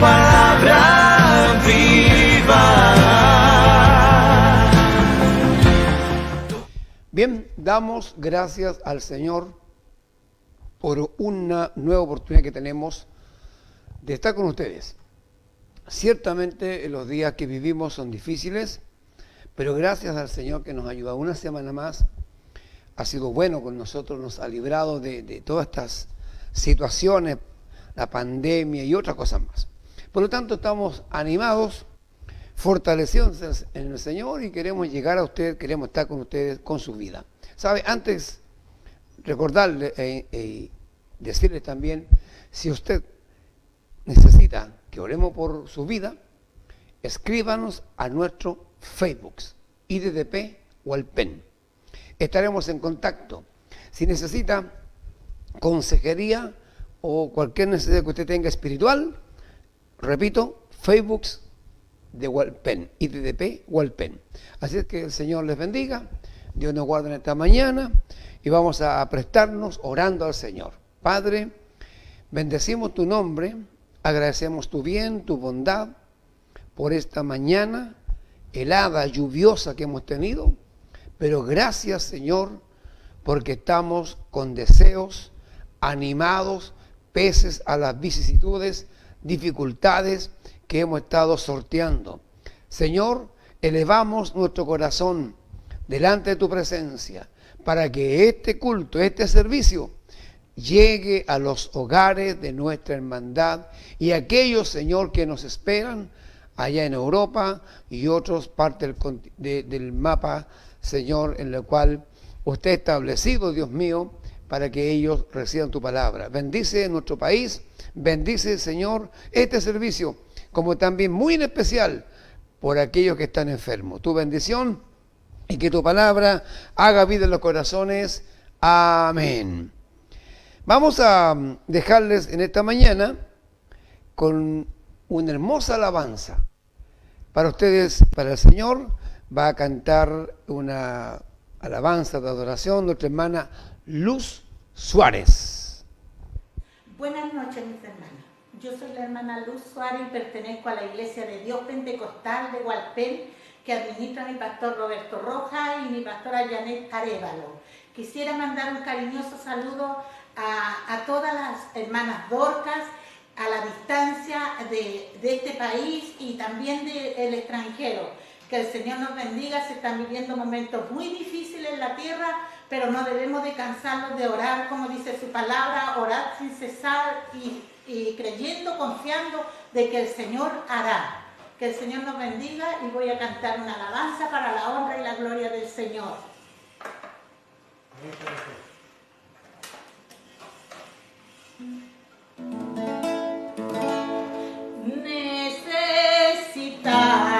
palabra viva. Bien, damos gracias al Señor por una nueva oportunidad que tenemos de estar con ustedes. Ciertamente los días que vivimos son difíciles, pero gracias al Señor que nos ayuda una semana más, ha sido bueno con nosotros, nos ha librado de todas estas situaciones, la pandemia y otras cosas más. Por lo tanto, estamos animados, fortalecidos en el Señor y queremos llegar a ustedes, queremos estar con ustedes con su vida. ¿Sabe? Antes, recordarle y decirles también, si usted necesita que oremos por su vida, escríbanos a nuestro Facebook, IDDP Hualpén. Estaremos en contacto. Si necesita consejería o cualquier necesidad que usted tenga espiritual, repito, Facebook de Hualpén, IDDP Hualpén. Así es que el Señor les bendiga, Dios nos guarde en esta mañana y vamos a prestarnos orando al Señor. Padre, bendecimos tu nombre, agradecemos tu bien, tu bondad por esta mañana helada, lluviosa que hemos tenido, pero gracias Señor porque estamos con deseos, animados, peses a las vicisitudes, dificultades que hemos estado sorteando. Señor, elevamos nuestro corazón delante de tu presencia para que este culto, este servicio llegue a los hogares de nuestra hermandad y aquellos, Señor, que nos esperan allá en Europa y otras partes del mapa, Señor, en el cual usted ha establecido, Dios mío, para que ellos reciban tu palabra. Bendice nuestro país, bendice, Señor, este servicio, como también muy en especial por aquellos que están enfermos. Tu bendición y que tu palabra haga vida en los corazones. Amén. Vamos a dejarles en esta mañana con una hermosa alabanza. Para ustedes, para el Señor, va a cantar una alabanza de adoración nuestra hermana Luz Suárez. Buenas noches, mis hermanos. Yo soy la hermana Luz Suárez y pertenezco a la Iglesia de Dios Pentecostal de Hualpén, que administra mi pastor Roberto Rojas y mi pastora Janet Arévalo. Quisiera mandar un cariñoso saludo a todas las hermanas Dorcas, a la distancia de este país y también del extranjero. Que el Señor nos bendiga. Se están viviendo momentos muy difíciles en la tierra, pero no debemos de cansarnos de orar, como dice su palabra, orar sin cesar y creyendo, confiando de que el Señor hará. Que el Señor nos bendiga y voy a cantar una alabanza para la honra y la gloria del Señor. Necesitada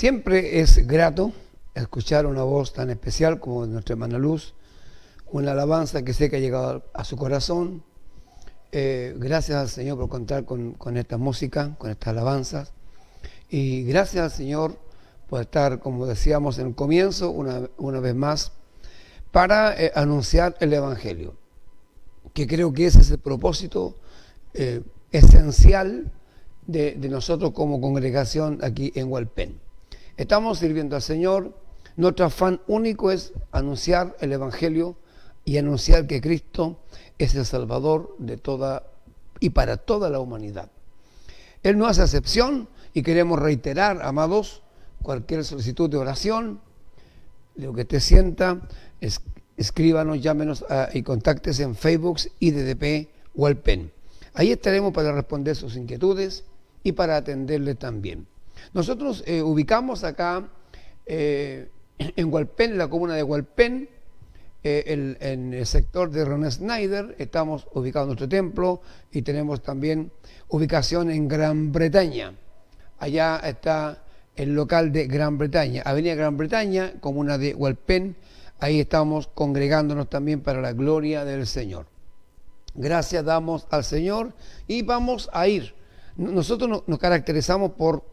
Siempre es grato escuchar una voz tan especial como nuestra hermana Luz, una alabanza que sé que ha llegado a su corazón. Gracias al Señor por contar con esta música, con estas alabanzas. Y gracias al Señor por estar, como decíamos en el comienzo, una vez más, para anunciar el Evangelio, que creo que ese es el propósito esencial de nosotros como congregación aquí en Hualpén. Estamos sirviendo al Señor, nuestro afán único es anunciar el Evangelio y anunciar que Cristo es el Salvador de toda y para toda la humanidad. Él no hace excepción y queremos reiterar, amados, cualquier solicitud de oración, lo que te sienta, escríbanos, llámenos y contáctese en Facebook IDDP Hualpén. Ahí estaremos para responder sus inquietudes y para atenderle también. Nosotros ubicamos acá en Hualpén, en la comuna de Hualpén, en el sector de Ron Snyder, estamos ubicados en nuestro templo y tenemos también ubicación en Gran Bretaña. Allá está el local de Gran Bretaña, Avenida Gran Bretaña, comuna de Hualpén. Ahí estamos congregándonos también para la gloria del Señor. Gracias damos al Señor y vamos a ir. Nosotros nos caracterizamos por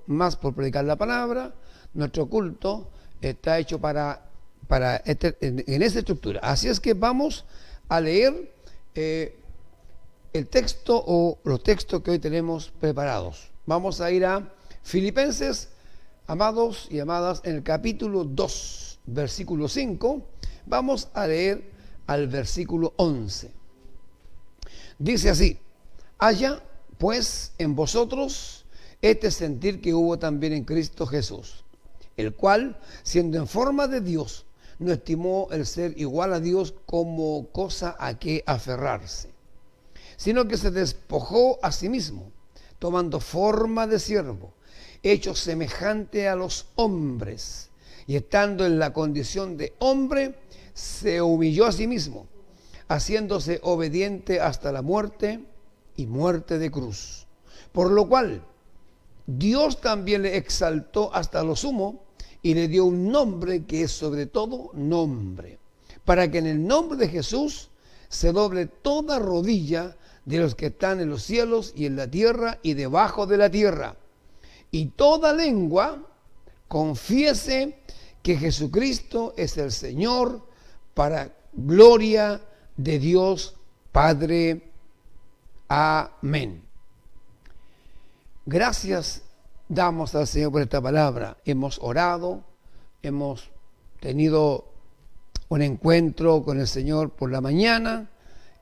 predicar la palabra. Nuestro culto está hecho en esa estructura. Así es que vamos a leer el texto o los textos que hoy tenemos preparados. Vamos a ir a Filipenses, amados y amadas, en el capítulo 2, versículo 5. Vamos a leer al versículo 11. Dice así: haya pues en vosotros este sentir que hubo también en Cristo Jesús, el cual, siendo en forma de Dios, no estimó el ser igual a Dios como cosa a que aferrarse, sino que se despojó a sí mismo, tomando forma de siervo, hecho semejante a los hombres, y estando en la condición de hombre, se humilló a sí mismo, haciéndose obediente hasta la muerte y muerte de cruz. Por lo cual, Dios también le exaltó hasta lo sumo y le dio un nombre que es sobre todo nombre, para que en el nombre de Jesús se doble toda rodilla de los que están en los cielos y en la tierra y debajo de la tierra, y toda lengua confiese que Jesucristo es el Señor, para gloria de Dios Padre. Amén. Gracias damos al Señor por esta palabra. Hemos orado, hemos tenido un encuentro con el Señor por la mañana,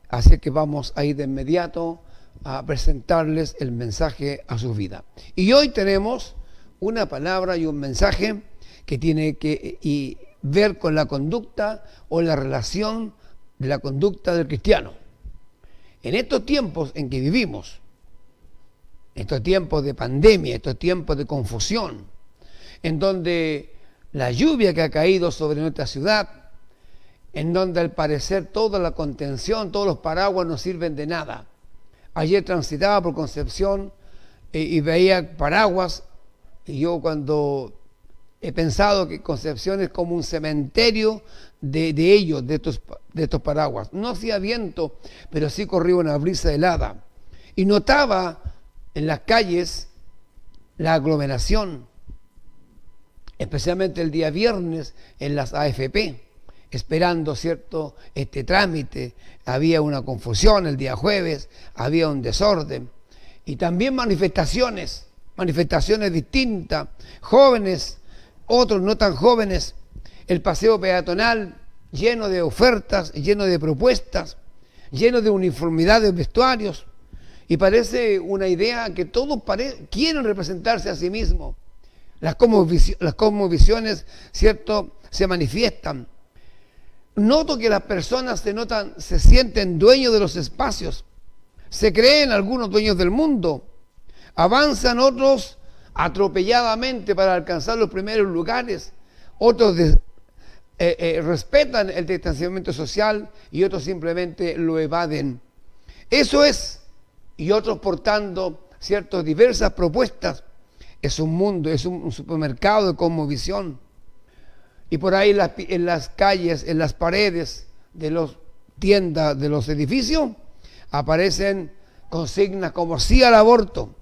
así que vamos a ir de inmediato a presentarles el mensaje a su vida. Y hoy tenemos una palabra y un mensaje que tiene que ver con la conducta o la relación de la conducta del cristiano. En estos tiempos en que vivimos, estos tiempos de pandemia, estos tiempos de confusión, en donde la lluvia que ha caído sobre nuestra ciudad, en donde al parecer toda la contención, todos los paraguas no sirven de nada. Ayer transitaba por Concepción y veía paraguas, y yo cuando he pensado que Concepción es como un cementerio de estos paraguas. No hacía viento, pero sí corría una brisa helada. Y notaba en las calles la aglomeración, especialmente el día viernes en las AFP, esperando este trámite. Había una confusión el día jueves, había un desorden. Y también manifestaciones distintas, jóvenes, otros no tan jóvenes, el paseo peatonal lleno de ofertas, lleno de propuestas, lleno de uniformidad de vestuarios, y parece una idea que todos quieren representarse a sí mismos. Las cosmovisiones, se manifiestan. Noto que las personas se sienten dueños de los espacios, se creen algunos dueños del mundo, avanzan otros atropelladamente para alcanzar los primeros lugares, otros respetan el distanciamiento social y otros simplemente lo evaden. Eso es, y otros portando diversas propuestas es un mundo, es un supermercado de cosmovisión. Y por ahí en las calles, en las paredes de las tiendas, de los edificios, aparecen consignas como sí al aborto.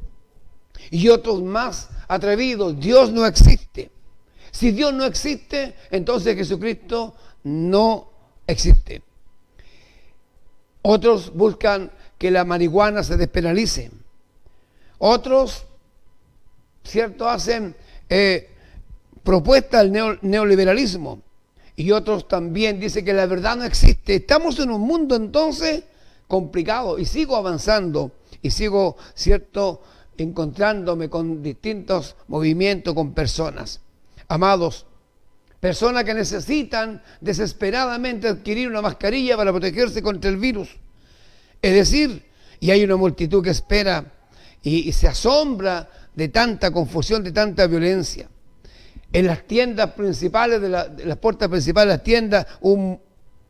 Y otros más atrevidos: Dios no existe. Si Dios no existe, entonces Jesucristo no existe. Otros buscan que la marihuana se despenalice. Otros, ¿cierto?, hacen propuesta al neoliberalismo. Y otros también dicen que la verdad no existe. Estamos en un mundo entonces complicado, y sigo avanzando y sigo, ¿cierto?, encontrándome con distintos movimientos, con personas. Amados, personas que necesitan desesperadamente adquirir una mascarilla para protegerse contra el virus. Es decir, y hay una multitud que espera y se asombra de tanta confusión, de tanta violencia. En las tiendas principales, de las puertas principales de las tiendas, un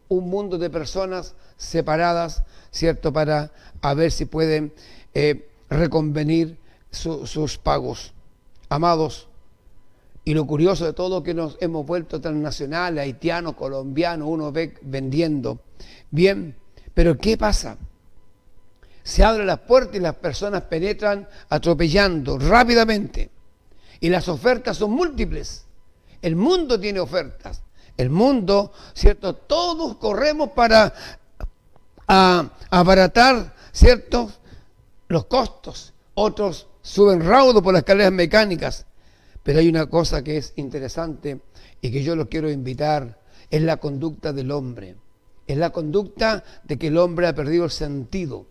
mundo de personas separadas, ¿cierto?, para a ver si pueden reconvenir sus pagos. Amados, y lo curioso de todo, que nos hemos vuelto transnacionales, haitianos, colombianos, uno ve vendiendo. Bien, pero ¿qué pasa? Se abren las puertas y las personas penetran atropellando rápidamente. Y las ofertas son múltiples. El mundo tiene ofertas. El mundo, ¿cierto? Todos corremos para abaratar, ¿cierto?, los costos. Otros suben raudo por las escaleras mecánicas. Pero hay una cosa que es interesante y que yo los quiero invitar: es la conducta del hombre. Es la conducta de que el hombre ha perdido el sentido.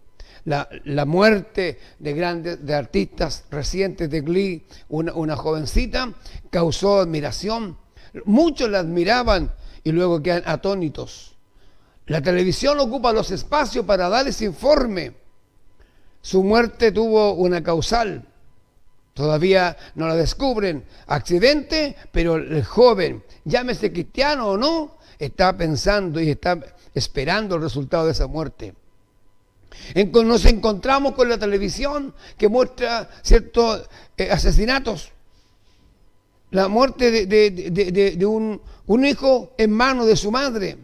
La muerte de artistas recientes de Glee, una jovencita, causó admiración. Muchos la admiraban y luego quedan atónitos. La televisión ocupa los espacios para dar ese informe. Su muerte tuvo una causal. Todavía no la descubren. Accidente, pero el joven, llámese cristiano o no, está pensando y está esperando el resultado de esa muerte. Nos encontramos con la televisión que muestra ciertos asesinatos. La muerte de un hijo en manos de su madre,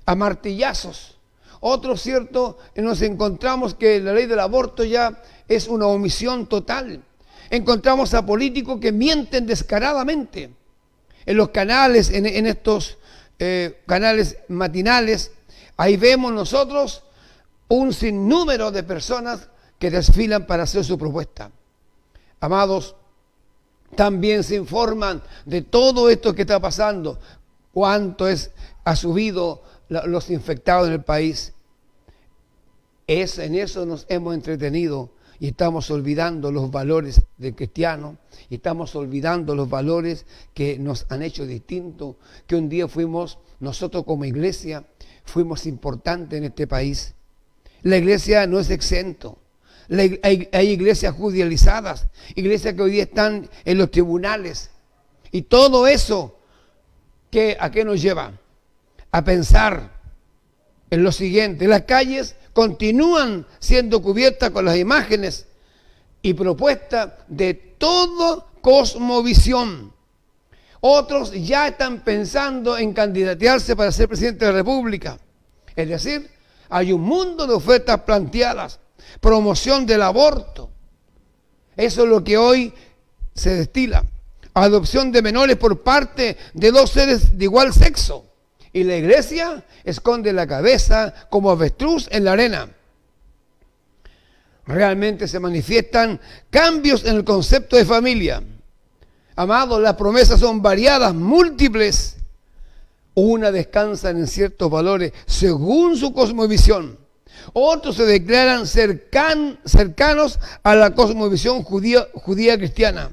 a martillazos. Otro, cierto, nos encontramos que la ley del aborto ya es una omisión total. Encontramos a políticos que mienten descaradamente. En los canales, en estos canales matinales, ahí vemos nosotros un sinnúmero de personas que desfilan para hacer su propuesta. Amados, también se informan de todo esto que está pasando, cuánto ha subido los infectados en el país. En eso nos hemos entretenido y estamos olvidando los valores del cristiano, y estamos olvidando los valores que nos han hecho distintos, que un día nosotros como iglesia, fuimos importantes en este país. La iglesia no es exento. Hay iglesias judicializadas, iglesias que hoy día están en los tribunales. Y todo eso, ¿a qué nos lleva? A pensar en lo siguiente: las calles continúan siendo cubiertas con las imágenes y propuestas de toda cosmovisión. Otros ya están pensando en candidatearse para ser presidente de la República. Es decir, hay un mundo de ofertas planteadas, promoción del aborto. Eso es lo que hoy se destila. Adopción de menores por parte de dos seres de igual sexo. Y la iglesia esconde la cabeza como avestruz en la arena. Realmente se manifiestan cambios en el concepto de familia. Amados, las promesas son variadas, múltiples. Una descansan en ciertos valores según su cosmovisión. Otros se declaran cercanos a la cosmovisión judía cristiana.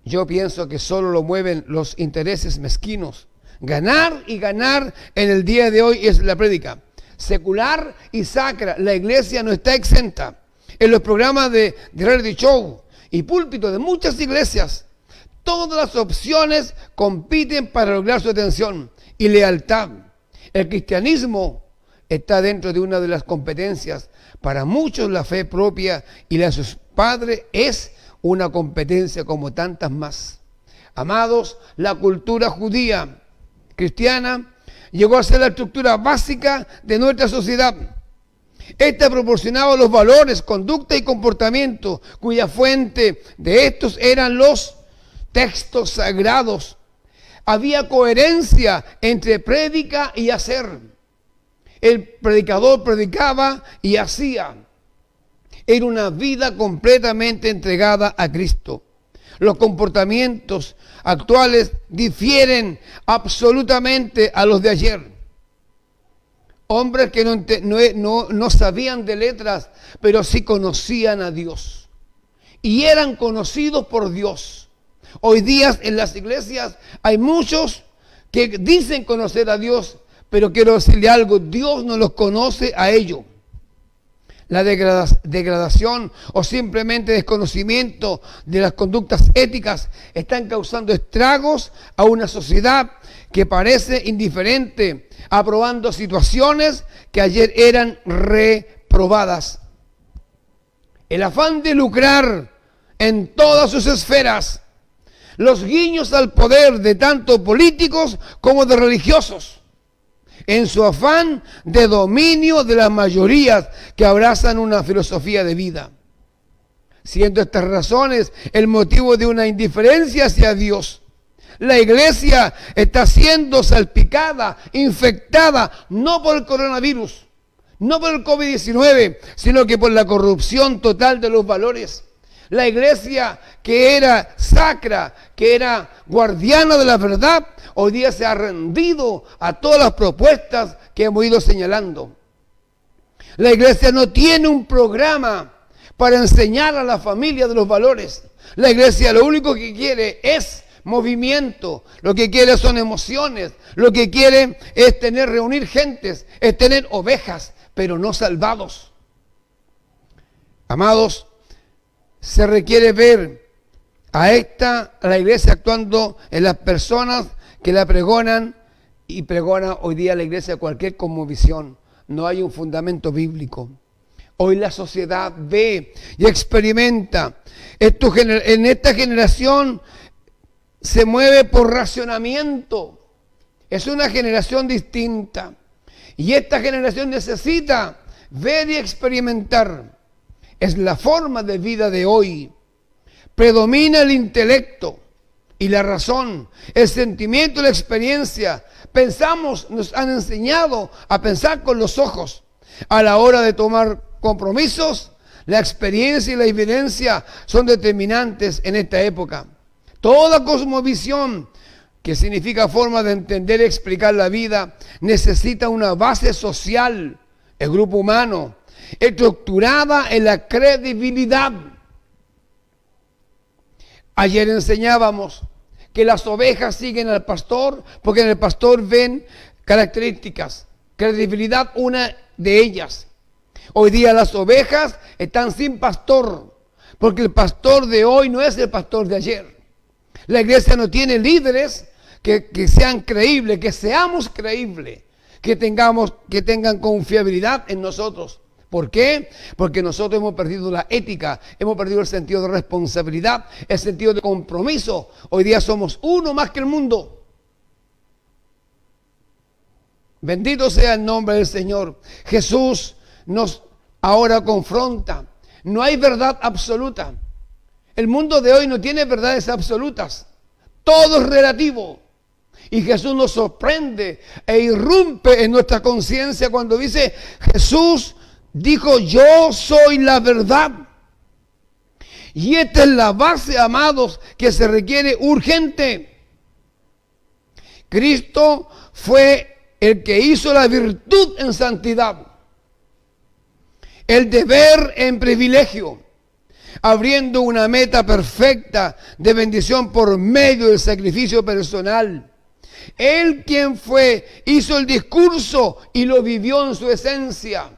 Yo pienso que solo lo mueven los intereses mezquinos. Ganar y ganar en el día de hoy es la prédica. Secular y sacra, la iglesia no está exenta. En los programas de reality show y púlpito de muchas iglesias, todas las opciones compiten para lograr su atención y lealtad. El cristianismo está dentro de una de las competencias. Para muchos la fe propia y la de sus padres es una competencia como tantas más. Amados, la cultura judía cristiana llegó a ser la estructura básica de nuestra sociedad. Esta proporcionaba los valores, conducta y comportamiento, cuya fuente de estos eran los textos sagrados. Había coherencia entre prédica y hacer. El predicador predicaba y hacía. Era una vida completamente entregada a Cristo. Los comportamientos actuales difieren absolutamente a los de ayer. Hombres que no sabían de letras, pero sí conocían a Dios. Y eran conocidos por Dios. Hoy día en las iglesias hay muchos que dicen conocer a Dios, pero quiero decirle algo, Dios no los conoce a ellos. La degradación o simplemente desconocimiento de las conductas éticas están causando estragos a una sociedad que parece indiferente, aprobando situaciones que ayer eran reprobadas. El afán de lucrar en todas sus esferas, los guiños al poder de tanto políticos como de religiosos, en su afán de dominio de las mayorías que abrazan una filosofía de vida. Siendo estas razones el motivo de una indiferencia hacia Dios, la iglesia está siendo salpicada, infectada, no por el coronavirus, no por el COVID-19, sino que por la corrupción total de los valores. La iglesia que era sacra, que era guardiana de la verdad, hoy día se ha rendido a todas las propuestas que hemos ido señalando. La iglesia no tiene un programa para enseñar a la familia de los valores. La iglesia lo único que quiere es movimiento, lo que quiere son emociones, lo que quiere es reunir gentes, es tener ovejas, pero no salvados. Amados, se requiere ver a la iglesia actuando en las personas que la pregonan, y pregona hoy día la iglesia cualquier cosmovisión. No hay un fundamento bíblico. Hoy la sociedad ve y experimenta. En esta generación se mueve por racionamiento. Es una generación distinta. Y esta generación necesita ver y experimentar. Es la forma de vida de hoy. Predomina el intelecto y la razón, el sentimiento y la experiencia. Nos han enseñado a pensar con los ojos. A la hora de tomar compromisos, la experiencia y la evidencia son determinantes en esta época. Toda cosmovisión, que significa forma de entender y explicar la vida, necesita una base social, el grupo humano, estructurada en la credibilidad. Ayer enseñábamos que las ovejas siguen al pastor porque en el pastor ven características, credibilidad, una de ellas. Hoy día las ovejas están sin pastor porque el pastor de hoy no es el pastor de ayer. La iglesia no tiene líderes que sean creíbles, que seamos creíbles, que tengan confiabilidad en nosotros. ¿Por qué? Porque nosotros hemos perdido la ética, hemos perdido el sentido de responsabilidad, el sentido de compromiso. Hoy día somos uno más que el mundo. Bendito sea el nombre del Señor. Jesús nos ahora confronta. No hay verdad absoluta. El mundo de hoy no tiene verdades absolutas. Todo es relativo. Y Jesús nos sorprende e irrumpe en nuestra conciencia cuando dice, Jesús dijo, yo soy la verdad. Y esta es la base, amados, que se requiere urgente. Cristo fue el que hizo la virtud en santidad, el deber en privilegio, abriendo una meta perfecta de bendición por medio del sacrificio personal. Él quien hizo el discurso y lo vivió en su esencia.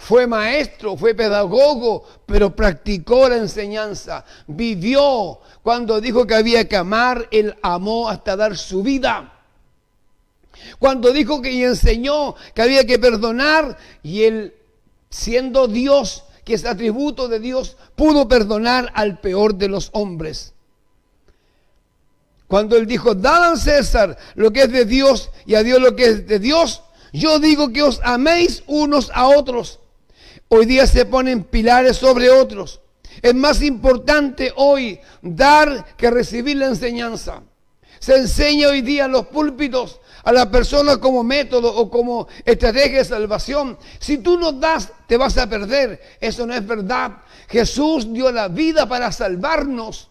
Fue maestro, fue pedagogo, pero practicó la enseñanza. Vivió cuando dijo que había que amar, él amó hasta dar su vida. Cuando dijo y enseñó que había que perdonar, y él, siendo Dios, que es atributo de Dios, pudo perdonar al peor de los hombres. Cuando Él dijo, dad al César lo que es de Dios y a Dios lo que es de Dios, yo digo que os améis unos a otros. Hoy día se ponen pilares sobre otros. Es más importante hoy dar que recibir la enseñanza. Se enseña hoy día en los púlpitos a la persona como método o como estrategia de salvación. Si tú no das, te vas a perder. Eso no es verdad. Jesús dio la vida para salvarnos.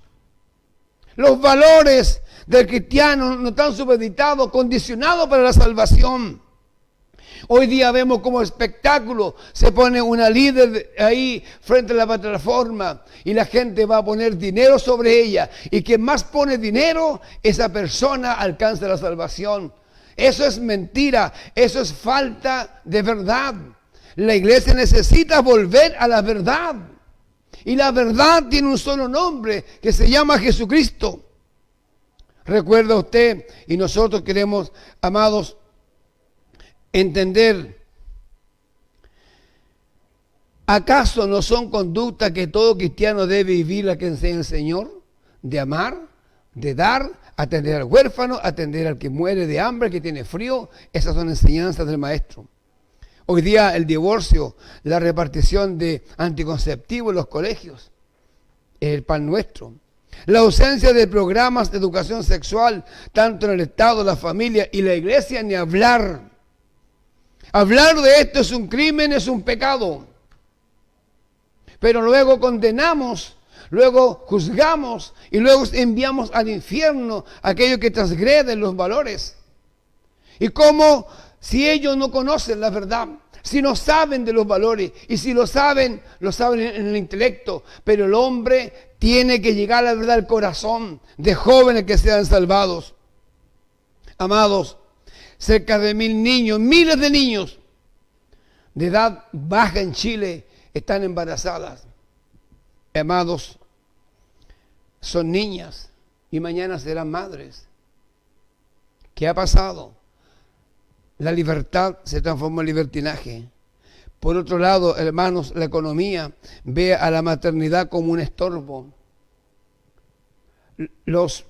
Los valores del cristiano no están supeditados, condicionados para la salvación. Hoy día vemos como espectáculo, se pone una líder ahí frente a la plataforma y la gente va a poner dinero sobre ella. Y quien más pone dinero, esa persona alcanza la salvación. Eso es mentira, eso es falta de verdad. La iglesia necesita volver a la verdad. Y la verdad tiene un solo nombre, que se llama Jesucristo. Recuerda usted, y nosotros queremos, amados, entender, ¿acaso no son conductas que todo cristiano debe vivir la que enseña el Señor? De amar, de dar, atender al huérfano, atender al que muere de hambre, al que tiene frío. Esas son enseñanzas del Maestro. Hoy día el divorcio, la repartición de anticonceptivos en los colegios, es el pan nuestro. La ausencia de programas de educación sexual, tanto en el Estado, la familia y la iglesia, ni hablar. Hablar de esto es un crimen, es un pecado. Pero luego condenamos, luego juzgamos y luego enviamos al infierno a aquellos que transgreden los valores. Y como si ellos no conocen la verdad, si no saben de los valores, y si lo saben en el intelecto, pero el hombre tiene que llegar a la verdad al corazón de jóvenes que sean salvados. Amados, cerca de 1.000 niños, miles de niños de edad baja en Chile están embarazadas. Amados, son niñas y mañana serán madres. ¿Qué ha pasado? La libertad se transformó en libertinaje. Por otro lado, hermanos, la economía ve a la maternidad como un estorbo. Los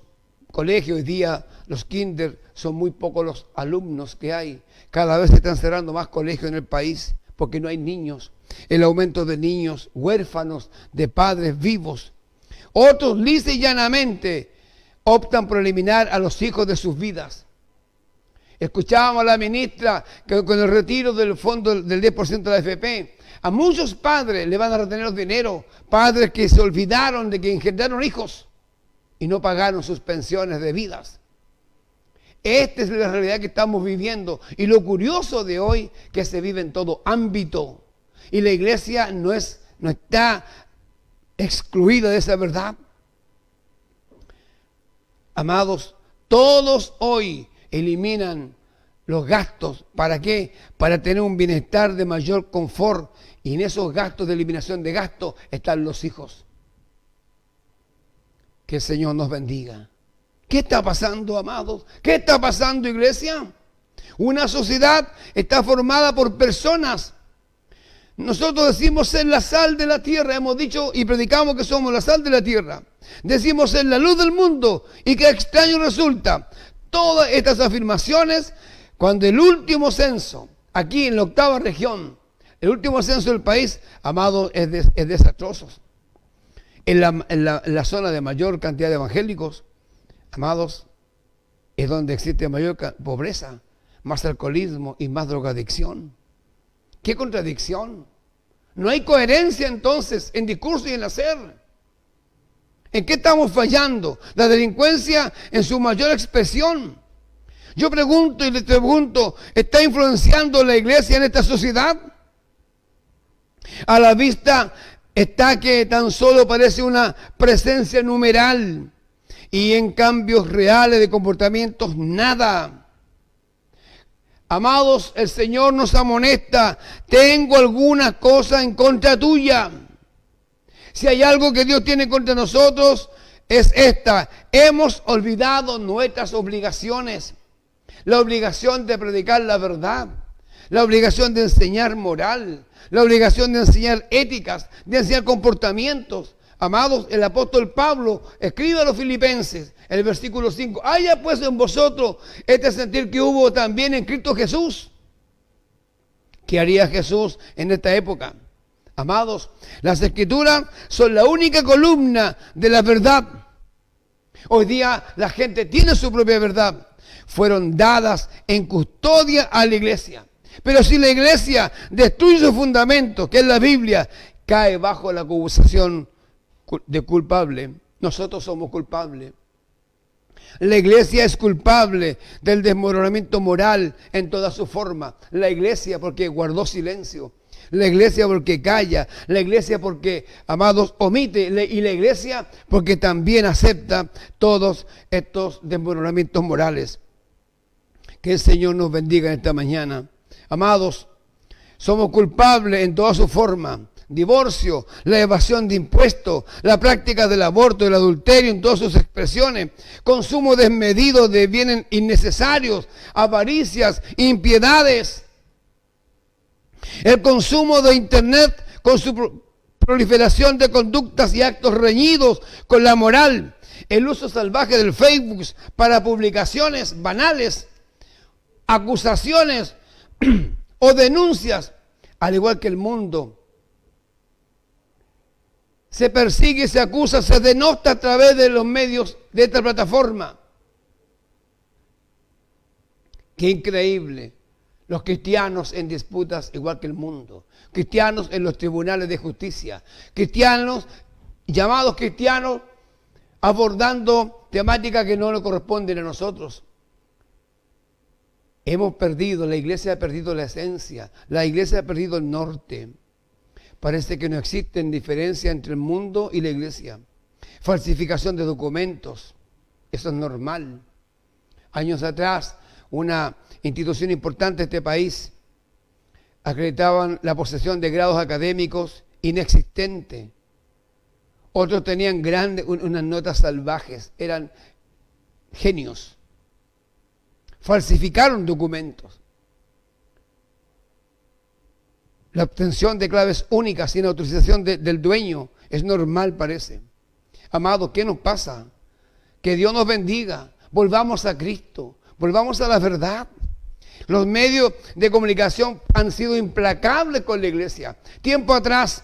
colegios hoy día, los kinder, son muy pocos los alumnos que hay. Cada vez se están cerrando más colegios en el país porque no hay niños. El aumento de niños huérfanos de padres vivos. Otros lisa y llanamente optan por eliminar a los hijos de sus vidas. Escuchábamos a la ministra que con el retiro del fondo del 10% de la AFP, a muchos padres le van a retener los dinero, padres que se olvidaron de que engendraron hijos y no pagaron sus pensiones debidas. Esta es la realidad que estamos viviendo y lo curioso de hoy que se vive en todo ámbito y la iglesia no está excluida de esa verdad. Amados, todos hoy eliminan los gastos. ¿Para qué? Para tener un bienestar de mayor confort. Y en esos gastos de eliminación de gastos están los hijos. Que el Señor nos bendiga. ¿Qué está pasando, amados? ¿Qué está pasando, iglesia? Una sociedad está formada por personas. Nosotros decimos ser la sal de la tierra. Hemos dicho y predicamos que somos la sal de la tierra. Decimos ser la luz del mundo. Y qué extraño resulta. Todas estas afirmaciones, cuando el último censo, aquí en la 8ª región, el último censo del país, amado, es desastroso. En la zona de mayor cantidad de evangélicos, amados, es donde existe mayor pobreza, más alcoholismo y más drogadicción. ¡Qué contradicción! No hay coherencia entonces en discurso y en hacer. ¿En qué estamos fallando? La delincuencia en su mayor expresión. Yo pregunto y les pregunto, ¿está influenciando la iglesia en esta sociedad? A la vista está que tan solo parece una presencia numeral y en cambios reales de comportamientos nada. Amados, el Señor nos amonesta, tengo algunas cosas en contra tuya. Si hay algo que Dios tiene contra nosotros, es esta. Hemos olvidado nuestras obligaciones. La obligación de predicar la verdad. la obligación de enseñar moral, la obligación de enseñar éticas, de enseñar comportamientos. Amados, el apóstol Pablo escribe a los filipenses, el versículo 5, haya pues en vosotros este sentir que hubo también en Cristo Jesús. ¿Qué haría Jesús en esta época? Amados, las Escrituras son la única columna de la verdad. Hoy día la gente tiene su propia verdad. Fueron dadas en custodia a la iglesia. Pero si la iglesia destruye su fundamento, que es la Biblia, cae bajo la acusación de culpable. Nosotros somos culpables. La iglesia es culpable del desmoronamiento moral en toda su forma. La iglesia porque guardó silencio. La iglesia porque calla. La iglesia porque, amados, omite. Y la iglesia porque también acepta todos estos desmoronamientos morales. Que el Señor nos bendiga en esta mañana. Amados, somos culpables en toda su forma. Divorcio, la evasión de impuestos, la práctica del aborto, el adulterio en todas sus expresiones, consumo desmedido de bienes innecesarios, avaricias, impiedades, el consumo de internet con su proliferación de conductas y actos reñidos con la moral, el uso salvaje del Facebook para publicaciones banales, acusaciones o denuncias, al igual que el mundo. Se persigue, se acusa, se denota a través de los medios de esta plataforma. Qué increíble. Los cristianos en disputas igual que el mundo. Cristianos en los tribunales de justicia. Cristianos, llamados cristianos, abordando temáticas que no le corresponden a nosotros. Hemos perdido, la iglesia ha perdido la esencia. La iglesia ha perdido el norte. Parece que no existe diferencia entre el mundo y la iglesia. Falsificación de documentos, eso es normal. Años atrás, una institución importante de este país acreditaban la posesión de grados académicos inexistentes. Otros tenían unas notas salvajes, eran genios. Falsificaron documentos. La obtención de claves únicas sin autorización del dueño es normal, parece. Amados, ¿qué nos pasa? Que Dios nos bendiga. Volvamos a Cristo. Volvamos a la verdad. Los medios de comunicación han sido implacables con la iglesia. Tiempo atrás,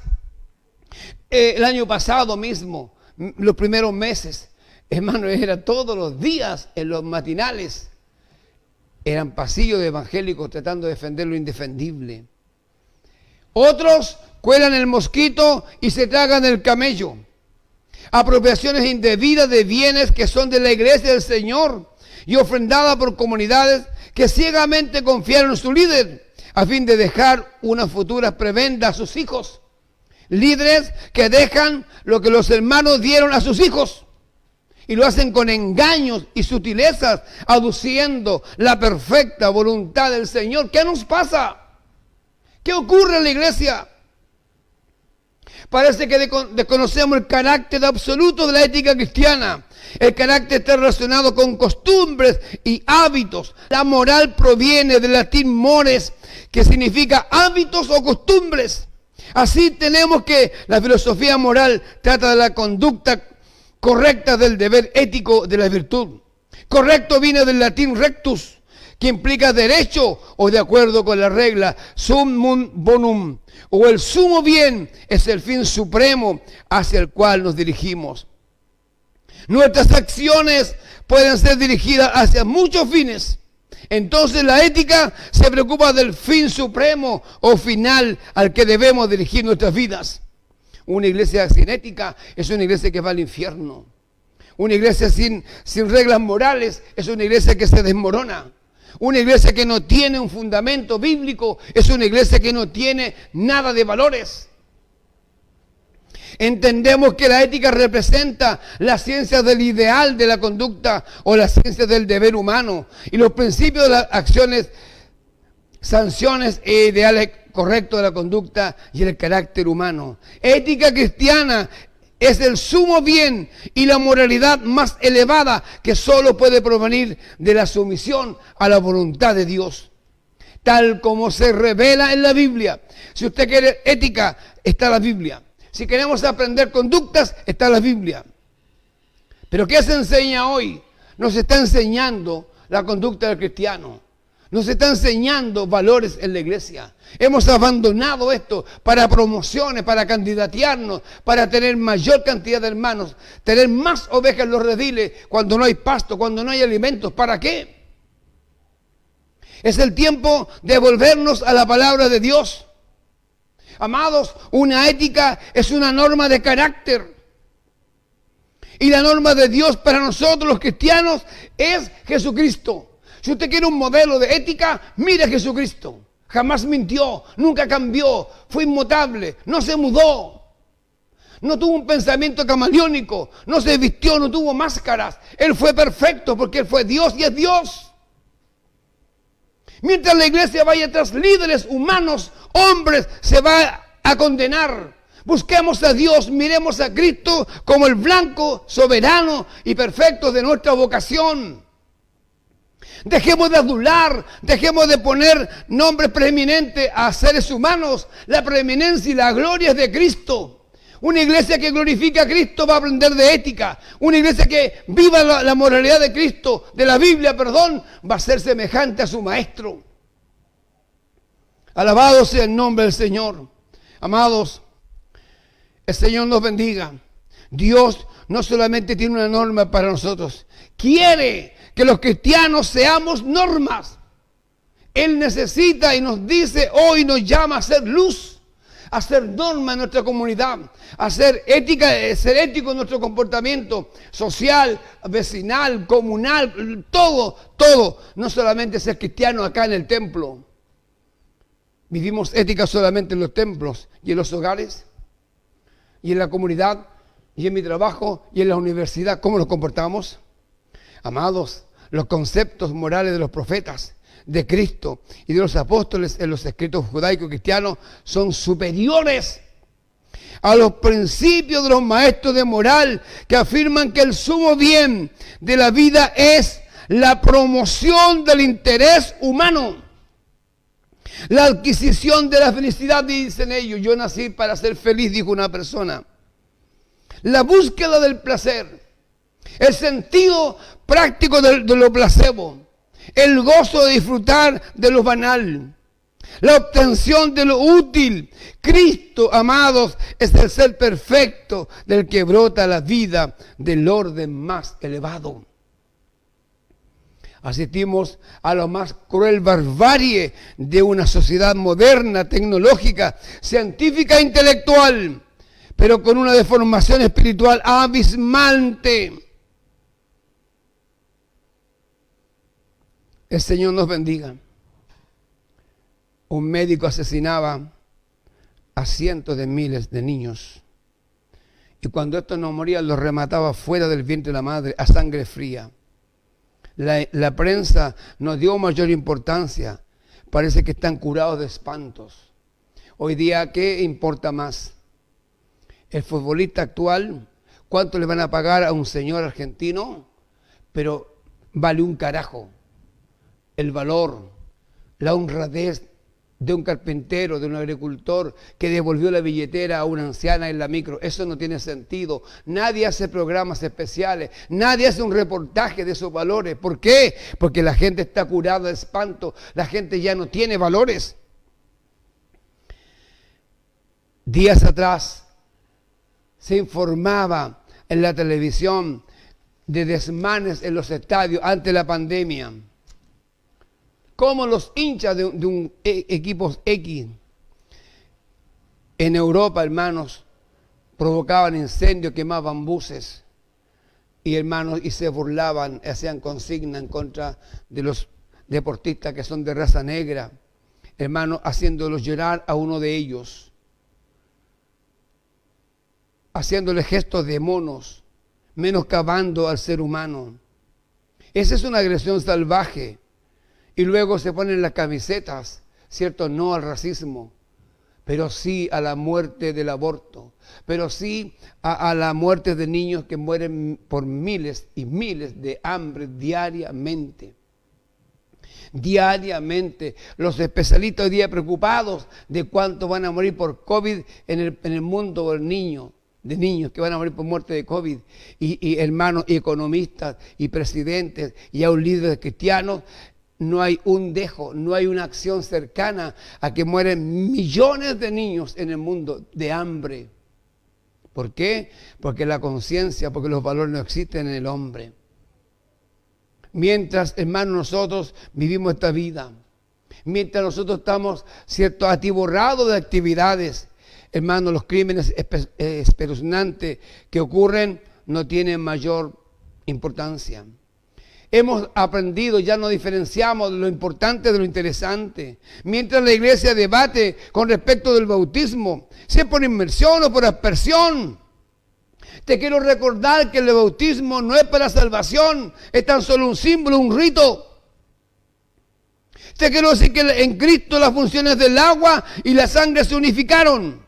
el año pasado mismo, los primeros meses, hermano, era todos los días en los matinales. Eran pasillos de evangélicos tratando de defender lo indefendible. Otros cuelan el mosquito y se tragan el camello. Apropiaciones indebidas de bienes que son de la iglesia del Señor y ofrendadas por comunidades que ciegamente confiaron en su líder a fin de dejar una futura prebenda a sus hijos. Líderes que dejan lo que los hermanos dieron a sus hijos y lo hacen con engaños y sutilezas, aduciendo la perfecta voluntad del Señor. ¿Qué nos pasa? ¿Qué ocurre en la iglesia? Parece que desconocemos el carácter absoluto de la ética cristiana. El carácter está relacionado con costumbres y hábitos. La moral proviene del latín mores, que significa hábitos o costumbres. Así tenemos que la filosofía moral trata de la conducta correcta del deber ético de la virtud. Correcto viene del latín rectus, que implica derecho o de acuerdo con la regla, summum bonum, o el sumo bien es el fin supremo hacia el cual nos dirigimos. Nuestras acciones pueden ser dirigidas hacia muchos fines. Entonces la ética se preocupa del fin supremo o final al que debemos dirigir nuestras vidas. Una iglesia sin ética es una iglesia que va al infierno. Una iglesia sin reglas morales es una iglesia que se desmorona. Una iglesia que no tiene un fundamento bíblico es una iglesia que no tiene nada de valores. Entendemos que la ética representa la ciencia del ideal de la conducta o la ciencia del deber humano y los principios de las acciones, sanciones e ideales correctos de la conducta y el carácter humano. Ética cristiana es el sumo bien y la moralidad más elevada que solo puede provenir de la sumisión a la voluntad de Dios. tal como se revela en la Biblia. Si usted quiere ética, está la Biblia. Si queremos aprender conductas, está la Biblia. Pero ¿qué se enseña hoy? Nos está enseñando la conducta del cristiano. Nos está enseñando valores en la iglesia. Hemos abandonado esto para promociones, para candidatearnos, para tener mayor cantidad de hermanos, tener más ovejas en los rediles cuando no hay pasto, cuando no hay alimentos. ¿Para qué? Es el tiempo de volvernos a la palabra de Dios. Amados, una ética es una norma de carácter. Y la norma de Dios para nosotros los cristianos es Jesucristo. Si usted quiere un modelo de ética, mire a Jesucristo. Jamás mintió, nunca cambió, fue inmutable, no se mudó. No tuvo un pensamiento camaleónico, no se vistió, no tuvo máscaras. Él fue perfecto porque Él fue Dios y es Dios. Mientras la iglesia vaya tras líderes humanos, hombres, se va a condenar. Busquemos a Dios, miremos a Cristo como el blanco, soberano y perfecto de nuestra vocación. Dejemos de adular, dejemos de poner nombres preeminentes a seres humanos. La preeminencia y la gloria es de Cristo. Una iglesia que glorifica a Cristo va a aprender de ética. Una iglesia que viva la moralidad de Cristo, de la Biblia, va a ser semejante a su Maestro. Alabado sea el nombre del Señor. Amados, el Señor nos bendiga. Dios no solamente tiene una norma para nosotros, quiere que los cristianos seamos normas. Él necesita y nos dice hoy, nos llama a ser luz, a ser norma en nuestra comunidad, a ser ética, ser ético en nuestro comportamiento social, vecinal, comunal, todo. No solamente ser cristiano acá en el templo. Vivimos ética solamente en los templos y en los hogares y en la comunidad y en mi trabajo y en la universidad. ¿Cómo nos comportamos? Amados, los conceptos morales de los profetas, de Cristo y de los apóstoles en los escritos judaicos cristianos son superiores a los principios de los maestros de moral que afirman que el sumo bien de la vida es la promoción del interés humano, la adquisición de la felicidad, dicen ellos. Yo nací para ser feliz, dijo una persona. La búsqueda del placer, el sentido práctico de lo placebo, el gozo de disfrutar de lo banal, la obtención de lo útil. Cristo, amados, es el ser perfecto del que brota la vida del orden más elevado. Asistimos a la más cruel barbarie de una sociedad moderna, tecnológica, científica e intelectual, pero con una deformación espiritual abismante. El Señor nos bendiga. Un médico asesinaba a cientos de miles de niños. Y cuando estos no morían, los remataba fuera del vientre de la madre a sangre fría. La prensa nos dio mayor importancia. Parece que están curados de espantos. Hoy día, ¿qué importa más? El futbolista actual, ¿cuánto le van a pagar a un señor argentino? Pero vale un carajo. El valor, la honradez de un carpintero, de un agricultor que devolvió la billetera a una anciana en la micro, eso no tiene sentido. Nadie hace programas especiales, nadie hace un reportaje de esos valores. ¿Por qué? Porque la gente está curada de espanto, la gente ya no tiene valores. Días atrás se informaba en la televisión de desmanes en los estadios ante la pandemia. Como los hinchas de un equipo X en Europa, hermanos, provocaban incendios, quemaban buses y hermanos, y se burlaban, hacían consigna en contra de los deportistas que son de raza negra, hermanos, haciéndolos llorar a uno de ellos, haciéndole gestos de monos, menoscabando al ser humano. Esa es una agresión salvaje. Y luego se ponen las camisetas, ¿cierto? No al racismo, pero sí a la muerte del aborto, pero sí a la muerte de niños que mueren por miles y miles de hambre diariamente. Diariamente, los especialistas hoy día preocupados de cuántos van a morir por COVID en el mundo de niños que van a morir por muerte de COVID, y hermanos, y economistas, y presidentes, y aún líderes cristianos. No hay un dejo, no hay una acción cercana a que mueren millones de niños en el mundo de hambre. ¿Por qué? Porque la conciencia, porque los valores no existen en el hombre. Mientras, hermanos, nosotros vivimos esta vida, mientras nosotros estamos, cierto, atiborrados de actividades, hermanos, los crímenes espeluznantes que ocurren no tienen mayor importancia. Hemos aprendido, ya no diferenciamos lo importante de lo interesante. Mientras la iglesia debate con respecto del bautismo, si es por inmersión o por aspersión, te quiero recordar que el bautismo no es para salvación, es tan solo un símbolo, un rito. Te quiero decir que en Cristo las funciones del agua y la sangre se unificaron.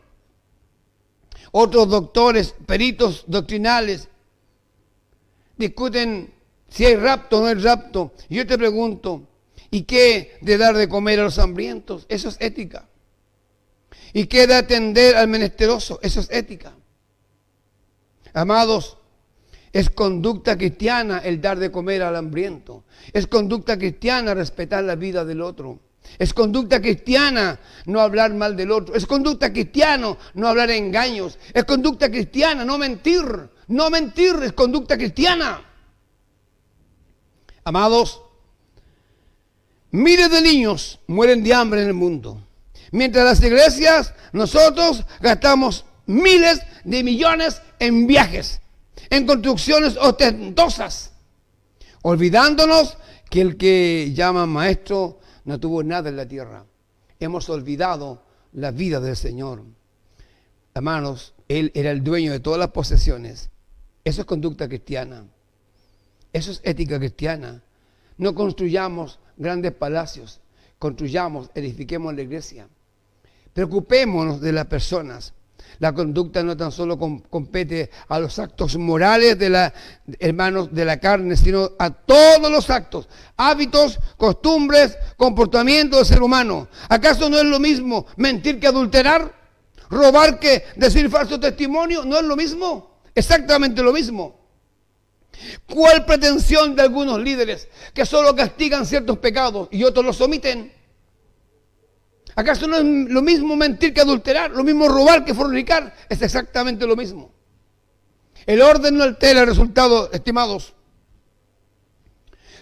Otros doctores, peritos doctrinales, discuten si hay rapto o no hay rapto. Yo te pregunto, ¿y qué de dar de comer a los hambrientos? Eso es ética. ¿Y qué de atender al menesteroso? Eso es ética. Amados, es conducta cristiana el dar de comer al hambriento. Es conducta cristiana respetar la vida del otro. Es conducta cristiana no hablar mal del otro. Es conducta cristiana no hablar engaños. Es conducta cristiana no mentir. No mentir es conducta cristiana. Amados, miles de niños mueren de hambre en el mundo. Mientras las iglesias, nosotros gastamos miles de millones en viajes, en construcciones ostentosas, olvidándonos que el que llama maestro no tuvo nada en la tierra. Hemos olvidado la vida del Señor. Hermanos, Él era el dueño de todas las posesiones. Eso es conducta cristiana. Eso es ética cristiana. No construyamos grandes palacios, construyamos, edifiquemos la iglesia. Preocupémonos de las personas. La conducta no tan solo compete a los actos morales hermanos, de la carne, sino a todos los actos, hábitos, costumbres, comportamientos del ser humano. ¿Acaso no es lo mismo mentir que adulterar? ¿Robar que decir falso testimonio? ¿No es lo mismo? Exactamente lo mismo. ¿Cuál pretensión de algunos líderes que solo castigan ciertos pecados y otros los omiten? ¿Acaso no es lo mismo mentir que adulterar? ¿Lo mismo robar que fornicar? Es exactamente lo mismo. El orden no altera el resultado, estimados.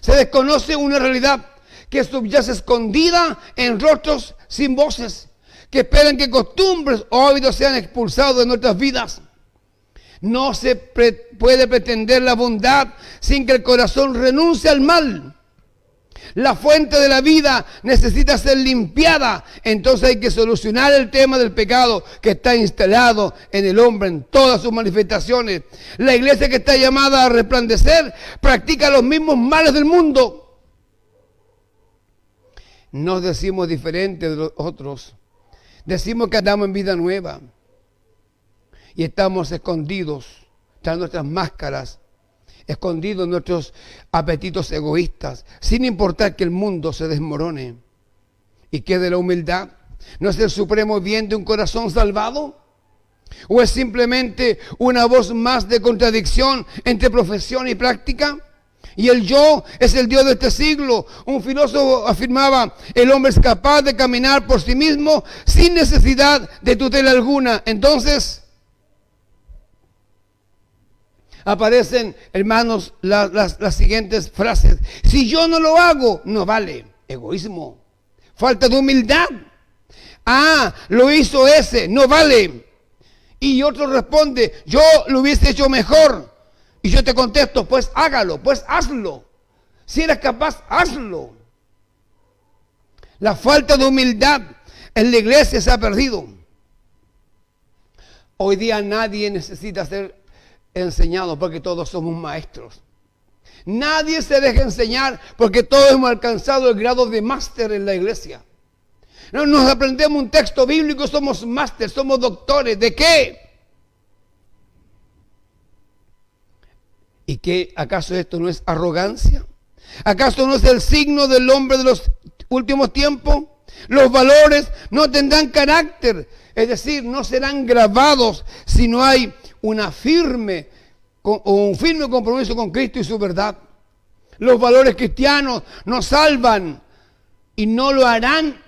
Se desconoce una realidad que subyace escondida en rostros sin voces, que esperan que costumbres o hábitos sean expulsados de nuestras vidas. No se puede pretender la bondad sin que el corazón renuncie al mal. La fuente de la vida necesita ser limpiada. Entonces hay que solucionar el tema del pecado que está instalado en el hombre en todas sus manifestaciones. La iglesia que está llamada a resplandecer practica los mismos males del mundo. Nos decimos diferentes de los otros. Decimos que andamos en vida nueva. Y estamos escondidos tras nuestras máscaras, escondidos nuestros apetitos egoístas, sin importar que el mundo se desmorone. ¿Y qué de la humildad? ¿No es el supremo bien de un corazón salvado? ¿O es simplemente una voz más de contradicción entre profesión y práctica? Y el yo es el Dios de este siglo. Un filósofo afirmaba, el hombre es capaz de caminar por sí mismo sin necesidad de tutela alguna. Entonces aparecen, hermanos, las siguientes frases. Si yo no lo hago, no vale. Egoísmo. Falta de humildad. Ah, lo hizo ese, no vale. Y otro responde, yo lo hubiese hecho mejor. Y yo te contesto, pues hágalo, pues hazlo. Si eres capaz, hazlo. La falta de humildad en la iglesia se ha perdido. Hoy día nadie necesita ser enseñado porque todos somos maestros. Nadie se deja enseñar porque todos hemos alcanzado el grado de máster en la iglesia. No nos aprendemos un texto bíblico, somos máster, somos doctores. ¿De qué? ¿Y qué acaso esto no es arrogancia? ¿Acaso no es el signo del hombre de los últimos tiempos? Los valores no tendrán carácter, es decir, no serán grabados si no hay un firme compromiso con Cristo y su verdad. Los valores cristianos nos salvan y no lo harán.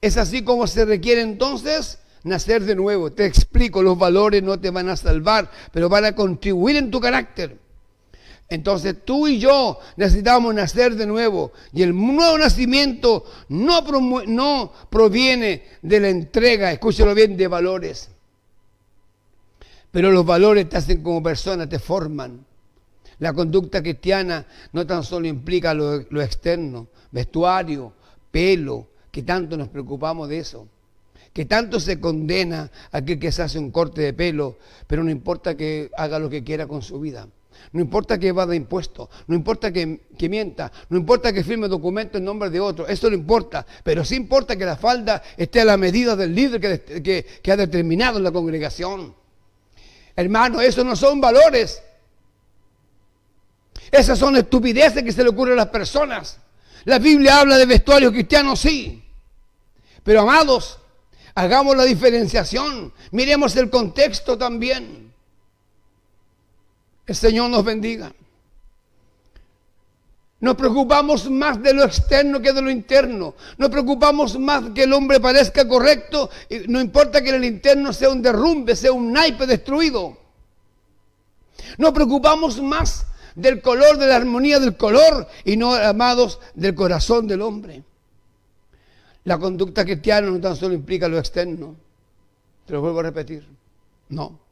Es así como se requiere entonces nacer de nuevo. Te explico, los valores no te van a salvar, pero van a contribuir en tu carácter. Entonces tú y yo necesitamos nacer de nuevo. Y el nuevo nacimiento no proviene de la entrega, escúchalo bien, de valores. Pero los valores te hacen como persona, te forman. La conducta cristiana no tan solo implica lo externo, vestuario, pelo, que tanto nos preocupamos de eso. Que tanto se condena a aquel que se hace un corte de pelo, pero no importa que haga lo que quiera con su vida. No importa que evada impuestos, no importa que mienta, no importa que firme documentos en nombre de otro, eso no importa, pero sí importa que la falda esté a la medida del líder que ha determinado en la congregación. Hermano, esos no son valores. Esas son estupideces que se le ocurren a las personas. La Biblia habla de vestuario cristiano, sí, pero amados, hagamos la diferenciación, miremos el contexto también. El Señor nos bendiga. Nos preocupamos más de lo externo que de lo interno. Nos preocupamos más que el hombre parezca correcto. Y no importa que en el interno sea un derrumbe, sea un naipe destruido. Nos preocupamos más del color, de la armonía del color y no, amados, del corazón del hombre. La conducta cristiana no tan solo implica lo externo. Te lo vuelvo a repetir. No.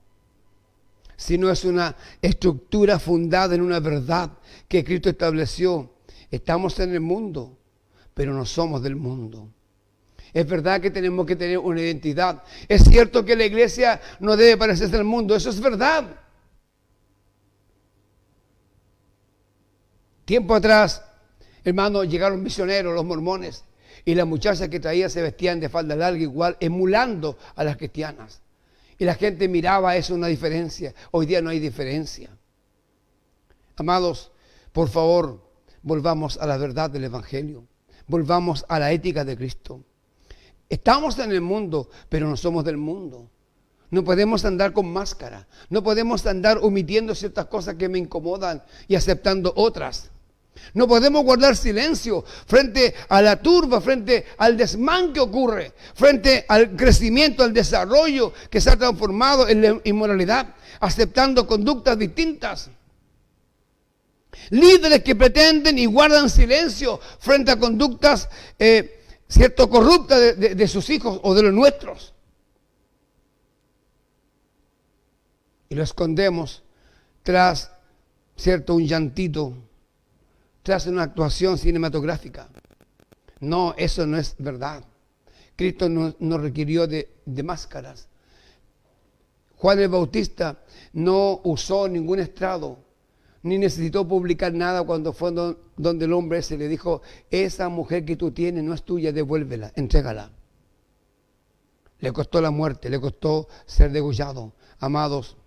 Sino es una estructura fundada en una verdad que Cristo estableció. Estamos en el mundo, pero no somos del mundo. Es verdad que tenemos que tener una identidad. Es cierto que la iglesia no debe parecerse al mundo, eso es verdad. Tiempo atrás, hermano, llegaron misioneros, los mormones, y las muchachas que traían se vestían de falda larga igual, emulando a las cristianas. Y la gente miraba eso, una diferencia. Hoy día no hay diferencia. Amados, por favor, volvamos a la verdad del Evangelio. Volvamos a la ética de Cristo. Estamos en el mundo, pero no somos del mundo. No podemos andar con máscara. No podemos andar omitiendo ciertas cosas que me incomodan y aceptando otras. No podemos guardar silencio frente a la turba, frente al desmán que ocurre, frente al crecimiento, al desarrollo que se ha transformado en la inmoralidad, aceptando conductas distintas. Líderes que pretenden y guardan silencio frente a conductas corruptas de sus hijos o de los nuestros. Y lo escondemos tras, un llantito, tras una actuación cinematográfica. No, eso no es verdad. Cristo no requirió de máscaras. Juan el Bautista no usó ningún estrado, ni necesitó publicar nada cuando fue donde el hombre se le dijo: esa mujer que tú tienes no es tuya, devuélvela, entrégala. Le costó la muerte, le costó ser degollado. Amados,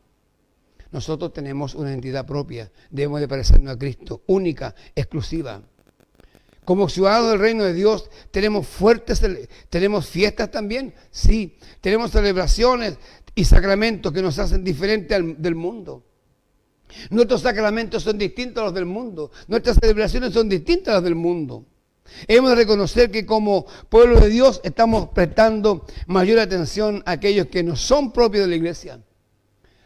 nosotros tenemos una identidad propia, debemos de parecernos a Cristo, única, exclusiva. Como ciudadanos del reino de Dios, tenemos fiestas también, sí, tenemos celebraciones y sacramentos que nos hacen diferentes del mundo. Nuestros sacramentos son distintos a los del mundo, nuestras celebraciones son distintas a las del mundo. Hemos de reconocer que como pueblo de Dios estamos prestando mayor atención a aquellos que no son propios de la iglesia.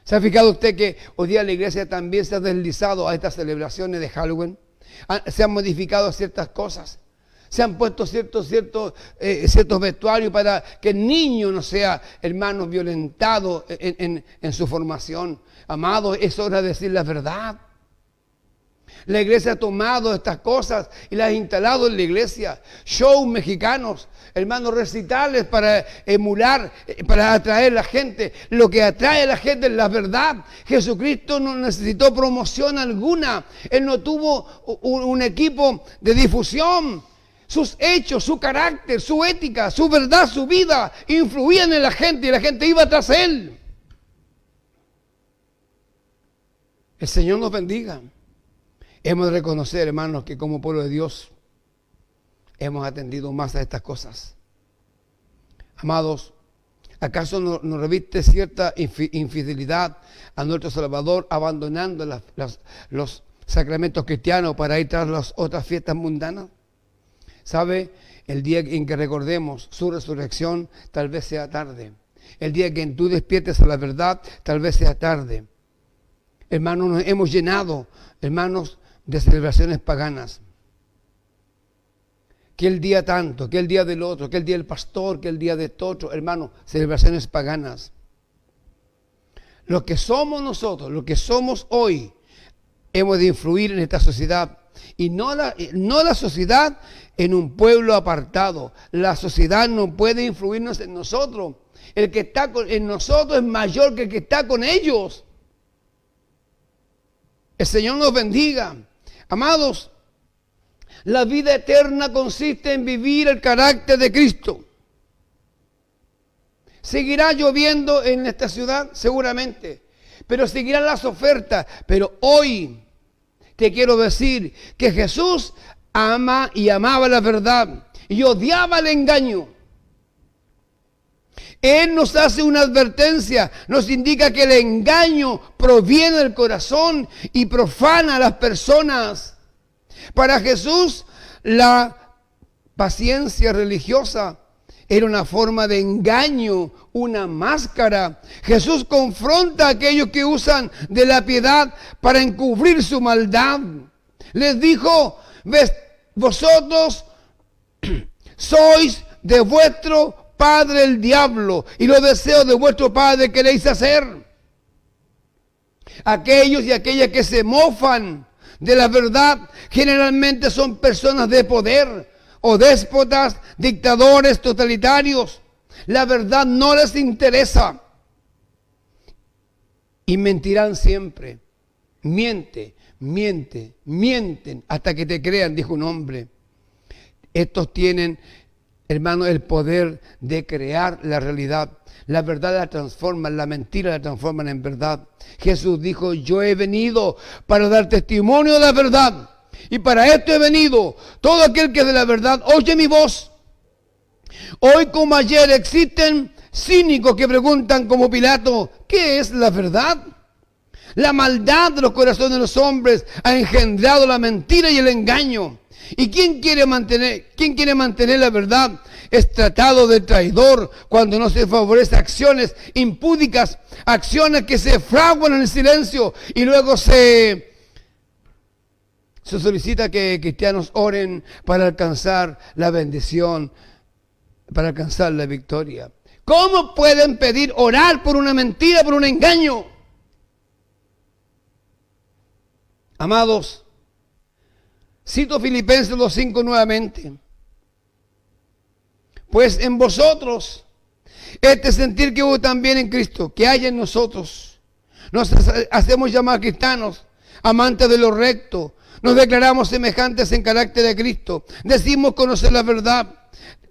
¿Se ha fijado usted que hoy día la iglesia también se ha deslizado a estas celebraciones de Halloween? Se han modificado ciertas cosas. Se han puesto ciertos vestuarios para que el niño no sea, hermano, violentado en su formación. Amado, es hora de decir la verdad. La iglesia ha tomado estas cosas y las ha instalado en la iglesia. Shows mexicanos, hermanos, recitales para emular, para atraer a la gente. Lo que atrae a la gente es la verdad. Jesucristo no necesitó promoción alguna. Él no tuvo un equipo de difusión. Sus hechos, su carácter, su ética, su verdad, su vida influían en la gente y la gente iba tras él. El Señor nos bendiga. Hemos de reconocer, hermanos, que como pueblo de Dios hemos atendido más a estas cosas. Amados, ¿acaso nos reviste cierta infidelidad a nuestro Salvador abandonando los sacramentos cristianos para ir tras las otras fiestas mundanas? ¿Sabe? El día en que recordemos su resurrección, tal vez sea tarde. El día en que tú despiertes a la verdad, tal vez sea tarde. Hermanos, nos hemos llenado, hermanos, de celebraciones paganas. Que el día tanto, que el día del otro, que el día del pastor, que el día de este otro, hermanos, celebraciones paganas. Lo que somos nosotros, lo que somos hoy, hemos de influir en esta sociedad. Y no la sociedad en un pueblo apartado. La sociedad no puede influirnos en nosotros. El que está en nosotros es mayor que el que está con ellos. El Señor nos bendiga. Amados, la vida eterna consiste en vivir el carácter de Cristo. ¿Seguirá lloviendo en esta ciudad? Seguramente. Pero seguirán las ofertas. Pero hoy te quiero decir que Jesús ama y amaba la verdad y odiaba el engaño. Él nos hace una advertencia, nos indica que el engaño proviene del corazón y profana a las personas. Para Jesús, la paciencia religiosa era una forma de engaño, una máscara. Jesús confronta a aquellos que usan de la piedad para encubrir su maldad. Les dijo: vosotros sois de vuestro padre el diablo, y los deseos de vuestro padre queréis hacer. Aquellos y aquellas que se mofan de la verdad generalmente son personas de poder o déspotas, dictadores totalitarios. La verdad no les interesa y mentirán siempre. Mienten hasta que te crean, dijo un hombre. Estos tienen, hermanos, el poder de crear la realidad. La verdad la transforman, la mentira la transforman en verdad. Jesús dijo: yo he venido para dar testimonio de la verdad. Y para esto he venido. Todo aquel que es de la verdad oye mi voz. Hoy como ayer existen cínicos que preguntan como Pilato: ¿qué es la verdad? La maldad de los corazones de los hombres ha engendrado la mentira y el engaño. ¿Y quién quiere mantener la verdad? Es tratado de traidor cuando no se favorece acciones impúdicas, acciones que se fraguan en el silencio y luego se solicita que cristianos oren para alcanzar la bendición, para alcanzar la victoria. ¿Cómo pueden pedir orar por una mentira, por un engaño? Amados, cito Filipenses 2:5 nuevamente. Pues en vosotros este sentir que hubo también en Cristo, que hay en nosotros. Nos hacemos llamar cristianos, amantes de lo recto. Nos declaramos semejantes en carácter de Cristo. Decimos conocer la verdad.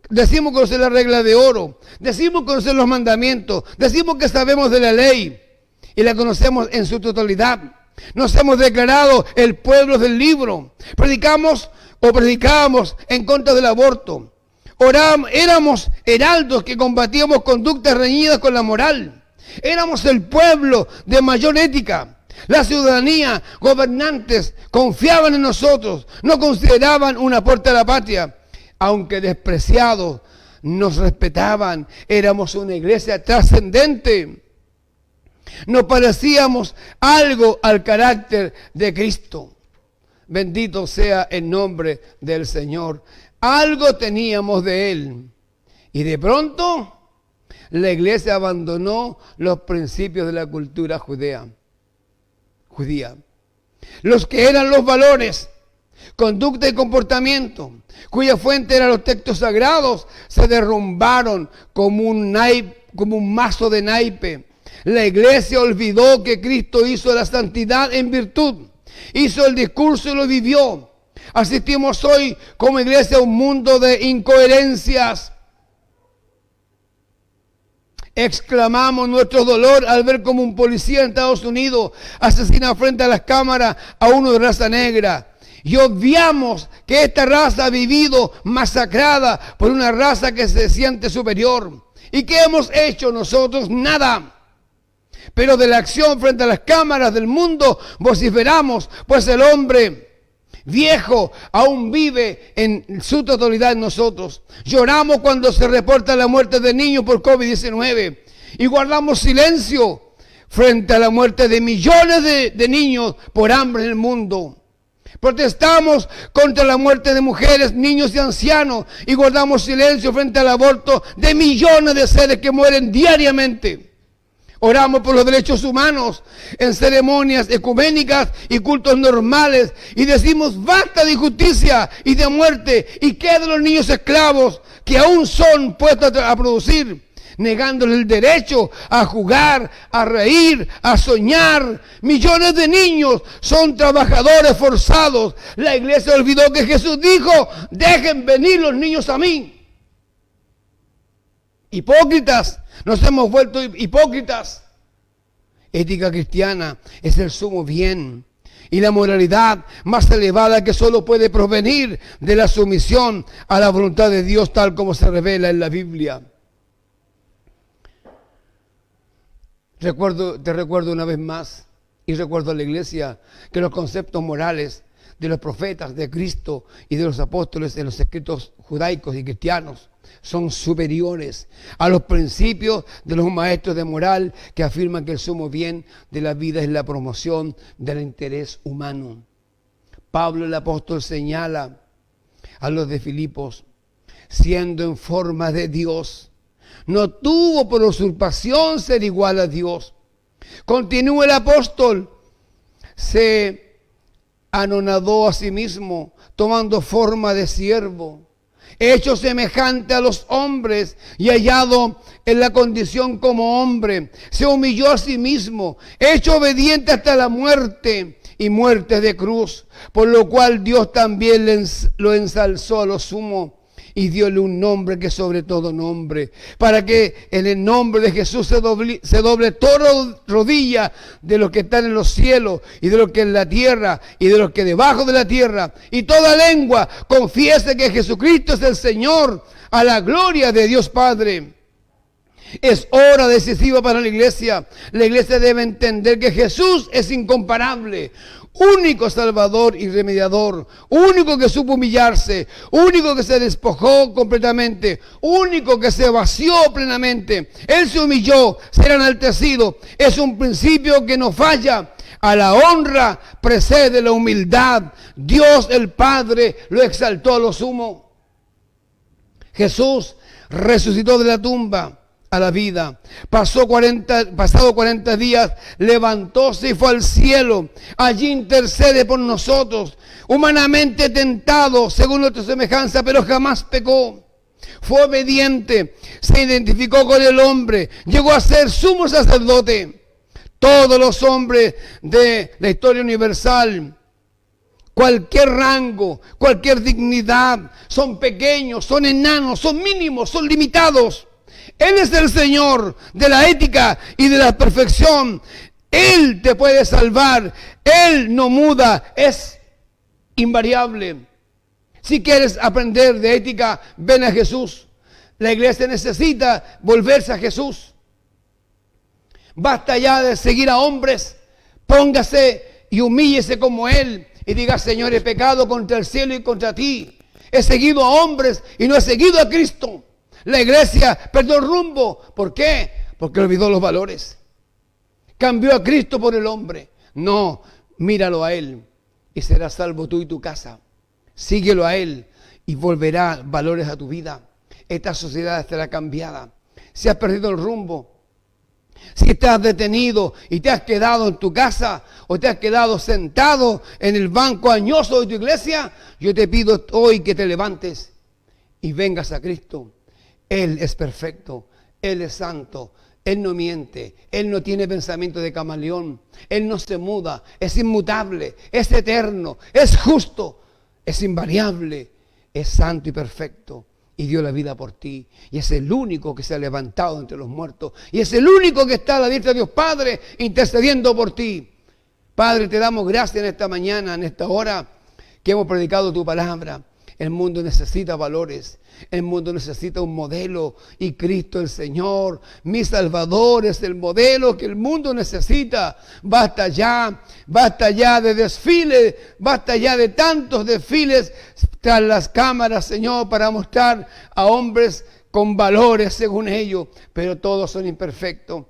Decimos conocer la regla de oro. Decimos conocer los mandamientos. Decimos que sabemos de la ley y la conocemos en su totalidad. Nos hemos declarado el pueblo del libro. Predicábamos en contra del aborto. Éramos heraldos que combatíamos conductas reñidas con la moral. Éramos el pueblo de mayor ética. La ciudadanía, gobernantes, confiaban en nosotros. No consideraban un aporte a la patria. Aunque despreciados, nos respetaban. Éramos una iglesia trascendente. Nos parecíamos algo al carácter de Cristo. Bendito sea el nombre del Señor. Algo teníamos de Él. Y de pronto, la iglesia abandonó los principios de la cultura judía. Los que eran los valores, conducta y comportamiento, cuya fuente eran los textos sagrados, se derrumbaron como un mazo de naipe. La iglesia olvidó que Cristo hizo la santidad en virtud. Hizo el discurso y lo vivió. Asistimos hoy como iglesia a un mundo de incoherencias. Exclamamos nuestro dolor al ver como un policía en Estados Unidos asesina frente a las cámaras a uno de raza negra. Y obviamos que esta raza ha vivido masacrada por una raza que se siente superior. ¿Y qué hemos hecho nosotros? Nada. Pero de la acción frente a las cámaras del mundo vociferamos, pues el hombre viejo aún vive en su totalidad en nosotros. Lloramos cuando se reporta la muerte de niños por COVID-19 y guardamos silencio frente a la muerte de millones de niños por hambre en el mundo. Protestamos contra la muerte de mujeres, niños y ancianos y guardamos silencio frente al aborto de millones de seres que mueren diariamente. Oramos por los derechos humanos en ceremonias ecuménicas y cultos normales y decimos basta de injusticia y de muerte y qué de los niños esclavos que aún son puestos a producir, negándoles el derecho a jugar, a reír, a soñar. Millones de niños son trabajadores forzados. La iglesia olvidó que Jesús dijo, dejen venir los niños a mí. Hipócritas, nos hemos vuelto hipócritas. Ética cristiana es el sumo bien y la moralidad más elevada que solo puede provenir de la sumisión a la voluntad de Dios tal como se revela en la Biblia. Te recuerdo una vez más y recuerdo a la iglesia que los conceptos morales de los profetas, de Cristo y de los apóstoles en los escritos judaicos y cristianos son superiores a los principios de los maestros de moral que afirman que el sumo bien de la vida es la promoción del interés humano. Pablo el apóstol señala a los de Filipos, siendo en forma de Dios, no tuvo por usurpación ser igual a Dios. Continúa el apóstol, se anonadó a sí mismo, tomando forma de siervo, hecho semejante a los hombres y hallado en la condición como hombre, se humilló a sí mismo, hecho obediente hasta la muerte y muerte de cruz, por lo cual Dios también lo ensalzó a lo sumo y diole un nombre que sobre todo nombre, para que en el nombre de Jesús se doble toda rodilla de los que están en los cielos y de los que en la tierra y de los que debajo de la tierra, y toda lengua confiese que Jesucristo es el Señor, a la gloria de Dios Padre. Es hora decisiva para la iglesia. La iglesia debe entender que Jesús es incomparable, único Salvador y remediador, único que supo humillarse, único que se despojó completamente, único que se vació plenamente. Él se humilló, será enaltecido. Es un principio que no falla. A la honra precede la humildad. Dios el Padre lo exaltó a lo sumo. Jesús resucitó de la tumba a la vida. Pasado 40 días, levantóse y fue al cielo. Allí intercede por nosotros. Humanamente tentado, según nuestra semejanza, pero jamás pecó. Fue obediente, se identificó con el hombre, llegó a ser sumo sacerdote. Todos los hombres de la historia universal, cualquier rango, cualquier dignidad, son pequeños, son enanos, son mínimos, son limitados. Él es el Señor de la ética y de la perfección. Él te puede salvar. Él no muda, es invariable. Si quieres aprender de ética, ven a Jesús. La iglesia necesita volverse a Jesús. Basta ya de seguir a hombres. Póngase y humíllese como Él y diga: Señor, he pecado contra el cielo y contra ti. He seguido a hombres y no he seguido a Cristo. La iglesia perdió el rumbo. ¿Por qué? Porque olvidó los valores. Cambió a Cristo por el hombre. No, míralo a Él y serás salvo tú y tu casa. Síguelo a Él y volverá valores a tu vida. Esta sociedad estará cambiada. Si has perdido el rumbo, si estás detenido y te has quedado en tu casa o te has quedado sentado en el banco añoso de tu iglesia, yo te pido hoy que te levantes y vengas a Cristo. Él es perfecto, Él es santo, Él no miente, Él no tiene pensamiento de camaleón, Él no se muda, es inmutable, es eterno, es justo, es invariable, es santo y perfecto. y dio la vida por ti. Y es el único que se ha levantado entre los muertos. Y es el único que está a la diestra de Dios Padre intercediendo por ti. Padre, te damos gracias en esta mañana, en esta hora que hemos predicado tu palabra. El mundo necesita valores. El mundo necesita un modelo. Y Cristo el Señor, mi Salvador, es el modelo que el mundo necesita. Basta ya de desfiles. Basta ya de tantos desfiles tras las cámaras, Señor, para mostrar a hombres con valores según ellos. Pero todos son imperfectos.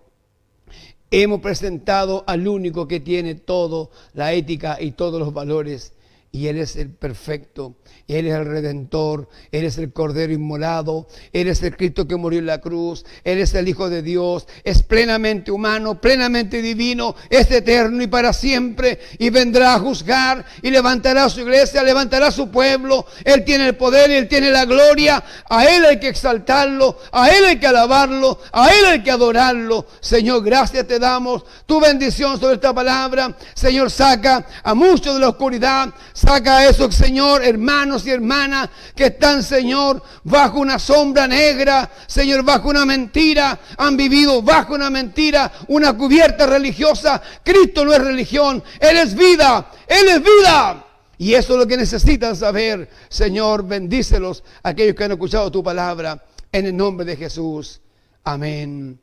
Hemos presentado al único que tiene todo, la ética y todos los valores. Y Él es el perfecto, Él es el Redentor, Él es el Cordero inmolado, Él es el Cristo que murió en la cruz, Él es el Hijo de Dios, es plenamente humano, plenamente divino, es eterno y para siempre, y vendrá a juzgar y levantará su iglesia, levantará su pueblo. Él tiene el poder y Él tiene la gloria. A Él hay que exaltarlo, a Él hay que alabarlo, a Él hay que adorarlo. Señor, gracias te damos, tu bendición sobre esta palabra. Señor, saca a muchos de la oscuridad. Saca a esos, Señor, hermanos y hermanas que están, Señor, bajo una sombra negra, Señor, bajo una mentira, han vivido bajo una mentira, una cubierta religiosa. Cristo no es religión, Él es vida, Él es vida. Y eso es lo que necesitan saber. Señor, bendícelos aquellos que han escuchado tu palabra, en el nombre de Jesús. Amén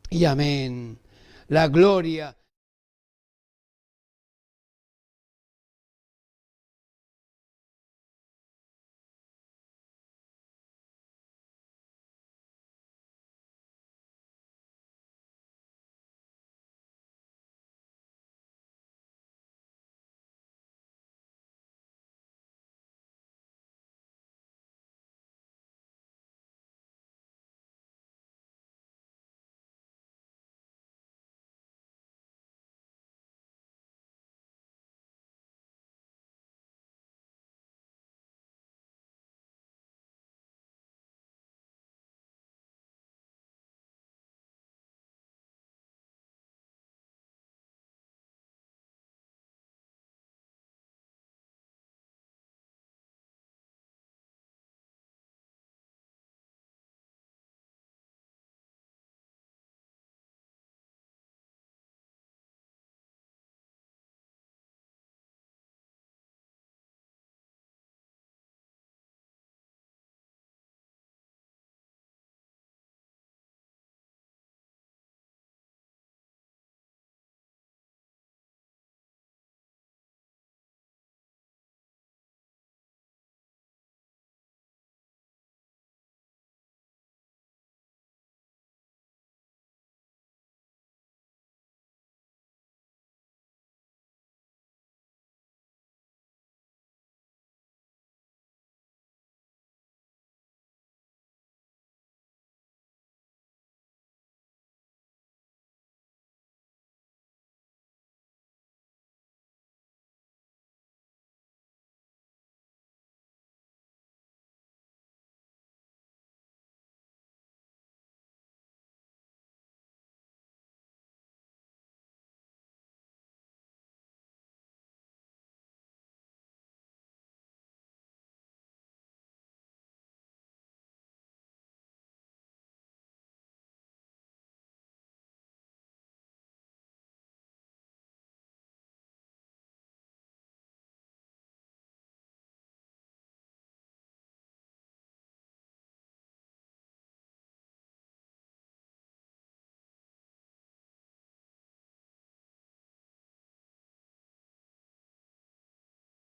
y amén. La gloria